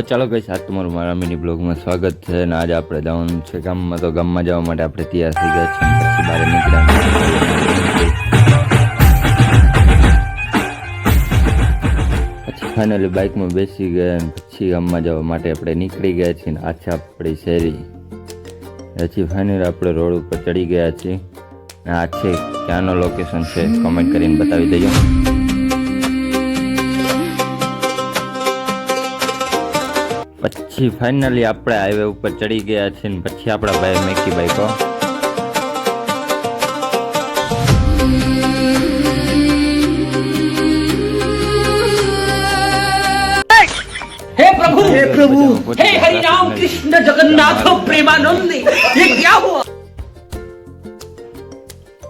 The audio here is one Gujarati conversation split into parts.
ચાલો ગઈશ, આજ તમારું મારા મિની બ્લોગમાં સ્વાગત છે. અને આજે આપણે જવાનું છે ગામમાં. તો ગામમાં જવા માટે આપણે તૈયાર થઈ ગયા છીએ. પછી બહાર નીકળ્યા, પછી ફાઇનલી બાઇકમાં બેસી ગયા અને પછી ગામમાં જવા માટે આપણે નીકળી ગયા છીએ. આ છે આપણી શેરી. પછી ફાઇનલી આપણે રોડ ઉપર ચડી ગયા છીએ. આ છે ક્યાંનો લોકેશન છે કમેન્ટ કરીને બતાવી દેજો. પછી ફાઇનલી આપણે હાઈવે ઉપર ચડી ગયા છીએ ને પછી આપણા ભાઈ મેકી બાઈકો हे प्रभु हे हरि राम कृष्ण जगन्नाथ प्रेमानंद ये क्या हुआ।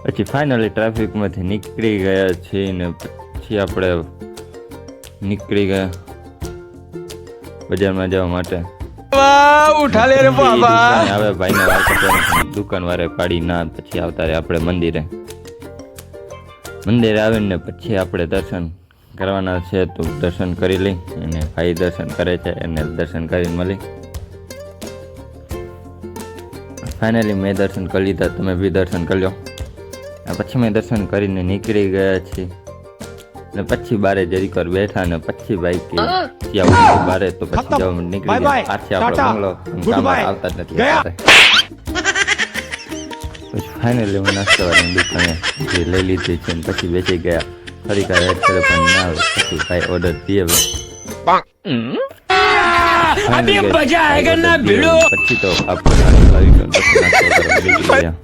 પછી ફાઇનલી ટ્રાફિકમાંથી નીકળી ગયા છીએ ને પછી આપણે નીકળી ગયા બજારમાં જવા માટે. ઉઠા લે રે બાબા. હવે ભાઈને વાર કપડાની દુકાન વાળે પાડી ના પછી આવતા રહે આપણે મંદિરે આવીને પછી આપણે દર્શન કરવાના છે. તો દર્શન કરી લઈ અને ભાઈ દર્શન કરે છે એને દર્શન કરીને મળી. ફાઇનલી મેં દર્શન કરી લીધા, તમે બી દર્શન કરી લો. પછી મેં દર્શન કરીને નીકળી ગયા છીએ ને પછી બારે જરીક વાર બેઠા ને પછી બાઈક બારે તો પછી જવા નીકળી ગયા. પાછી આપણો બંગલો કામ આવતા જ નથી. પછી ફાઇનલી હું નાસ્તા વાળાની દુકાને જે લઈ લીધી છે ને પછી બેસી ગયા. ફરી કાંઈ એડ કરે પણ ના આવે પછી ભાઈ ઓર્ડર દીએ. પછી તો આપણે આવી ગયો પછી નાસ્તો કરવા બેસી ગયા.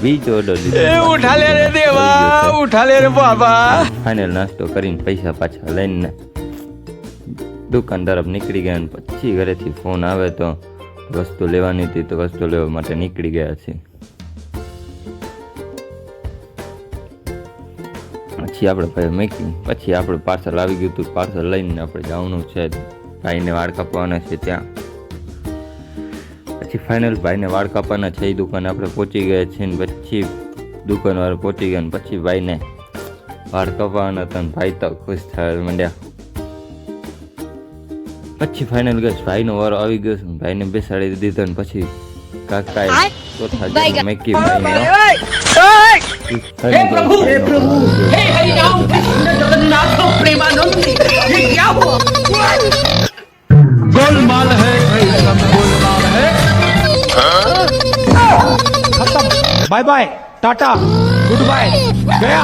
બીજો ઓર્ડર દીધો. ઉઠા લે રે દેવા, ઉઠા લે રે બાબા. ફાઇનલ નાસ્તો કરીને પૈસા પાછા લઈને દુકાન તરફ નીકળી ગયા. અને પછી ઘરેથી ફોન આવે તો વસ્તુ લેવાની હતી તો વસ્તુ લેવા માટે નીકળી ગયા છે. પછી આપણે ભાઈ મેકી પછી આપણે પાર્સલ આવી ગયું હતું. પાર્સલ લઈને આપણે જવાનું છે ભાઈને વાળ કાપવાના છે ત્યાં. પછી ફાઇનલ ભાઈને વાળ કાપવાના છે એ દુકાને આપણે પહોંચી ગયા છીએ ને પછી દુકાન વાળા પહોંચી ગયા ને પછી ભાઈને વાળ કાપવાના હતા ને ભાઈ તો ખુશ થવા માંડ્યા. પછી ફાઇનલ ગઈ ભાઈનો વારો આવી ગયો છે, ભાઈને બેસાડી દીધો ને પછી કાકાએ ચોથા મેકી ભાઈને हे प्रभु हे हरि राम कृष्ण जगन्नाथ प्रेमानंद ये क्या हुआ। गोलमाल है गोलमाल है खत्म. Bye bye tata good bye गया.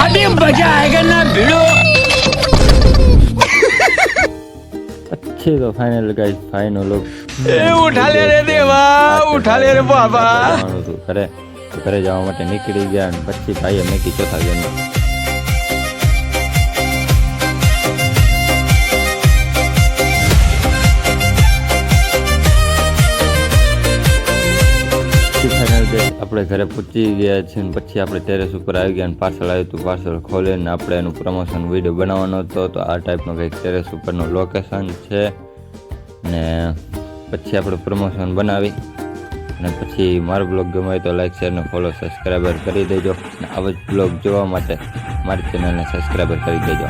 अभी मजा आएगा ना भिड़ो। अच्छे तो फाइनल गाइस फाइनल लोग उठा ले रे देवा, उठा ले रे बाबा. ઘરે જવા માટે નીકળી ગયા અને પછી ભાઈએ મેકી ચોથા ગયા. આપણે ઘરે પહોંચી ગયા છીએ ને પછી આપણે ટેરેસ ઉપર આવી ગયા અને પાર્સલ આવ્યું હતું. પાર્સલ ખોલીને આપણે એનું પ્રમોશન વિડીયો બનાવવાનો હતો. તો આ ટાઈપનો કંઈક ટેરેસ ઉપરનું લોકેશન છે ને પછી આપણે પ્રમોશન બનાવી અને પછી મારો બ્લોગ ગમે હોય તો લાઈક શેર ને ફોલો સબસ્ક્રાઈબર કરી દેજો. અને આવા જ બ્લોગ જોવા માટે મારી ચેનલને સબસ્ક્રાઈબર કરી દેજો.